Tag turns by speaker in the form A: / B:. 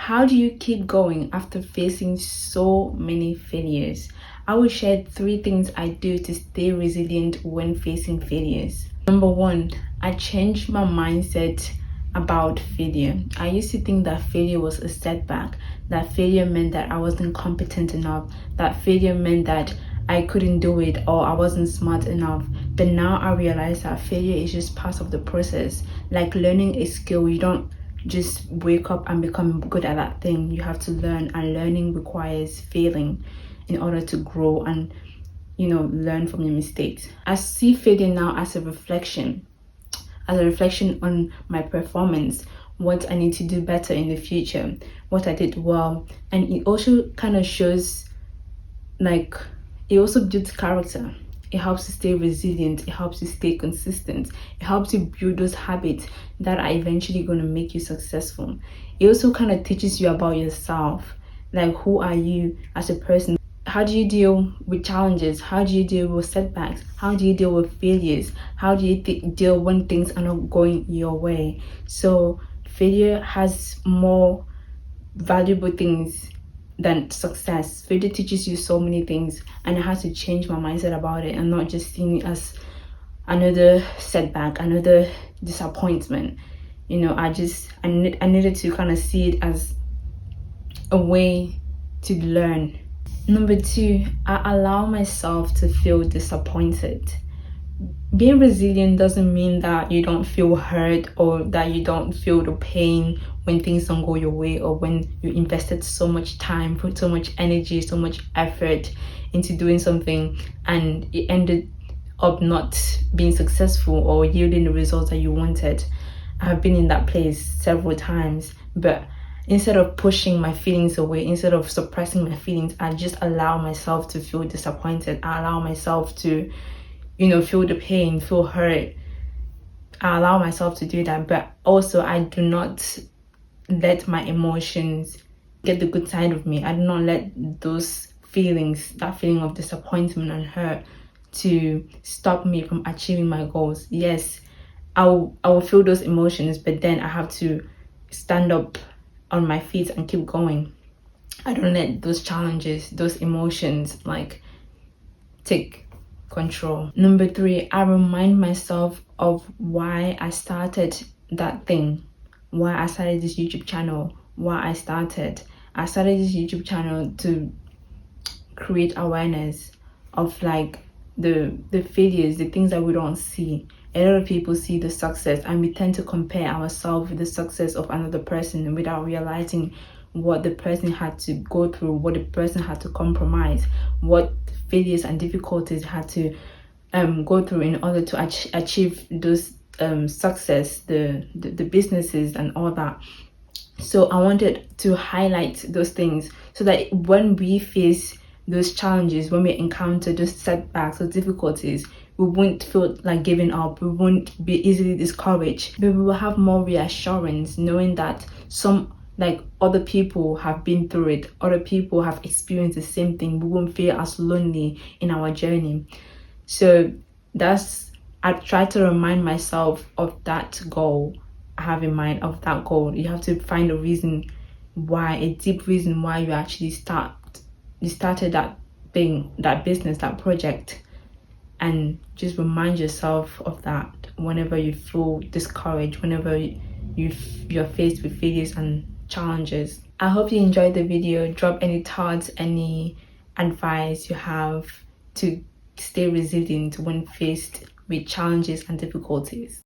A: How do you keep going after facing so many failures? I will share 3 things I do to stay resilient when facing failures. Number 1, I changed my mindset about failure. I used to think that failure was a setback, that failure meant that I wasn't competent enough, that failure meant that I couldn't do it or I wasn't smart enough. But now I realize that failure is just part of the process. Like learning a skill, you don't just wake up and become good at that thing. You have to learn, and learning requires failing in order to grow and learn from your mistakes. I see failure now as a reflection on my performance, what I need to do better in the future, what I did well. And it also kind of shows, like, it also builds character. It helps you stay resilient. It helps you stay consistent. It helps you build those habits that are eventually going to make you successful. It also kind of teaches you about yourself. Like, who are you as a person? How do you deal with challenges? How do you deal with setbacks? How do you deal with failures? How do you deal when things are not going your way? So failure has more valuable things than success. Failure teaches you so many things, and I had to change my mindset about it and not just seeing it as another setback, another disappointment. I needed to kind of see it as a way to learn. Number 2, I allow myself to feel disappointed. Being resilient doesn't mean that you don't feel hurt or that you don't feel the pain when things don't go your way, or when you invested so much time, put so much energy, so much effort into doing something and it ended up not being successful or yielding the results that you wanted. I have been in that place several times, but instead of pushing my feelings away, instead of suppressing my feelings, I just allow myself to feel disappointed. I allow myself to feel the pain, feel hurt. I allow myself to do that, but also I do not let my emotions get the good side of me. I do not let those feelings, that feeling of disappointment and hurt, to stop me from achieving my goals. Yes, I will feel those emotions, but then I have to stand up on my feet and keep going. I don't let those challenges, those emotions, take control. Number 3, I remind myself of why I started that thing, why I started this YouTube channel, why I started this YouTube channel to create awareness of the failures, the things that we don't see. A lot of people see the success, and we tend to compare ourselves with the success of another person without realizing what the person had to go through, what the person had to compromise, what failures and difficulties had to go through in order to achieve those success, the businesses and all that. So I wanted to highlight those things so that when we face those challenges, when we encounter those setbacks or difficulties, we won't feel like giving up, we won't be easily discouraged, but we will have more reassurance knowing that other people have been through it, other people have experienced the same thing. We won't feel as lonely in our journey. So I try to remind myself of that goal I have in mind, of that goal. You have to find a reason why, a deep reason why you actually started that thing, that business, that project, and just remind yourself of that whenever you feel discouraged, whenever you're faced with failures and challenges. I hope you enjoyed the video. Drop any thoughts, any advice you have to stay resilient when faced with challenges and difficulties.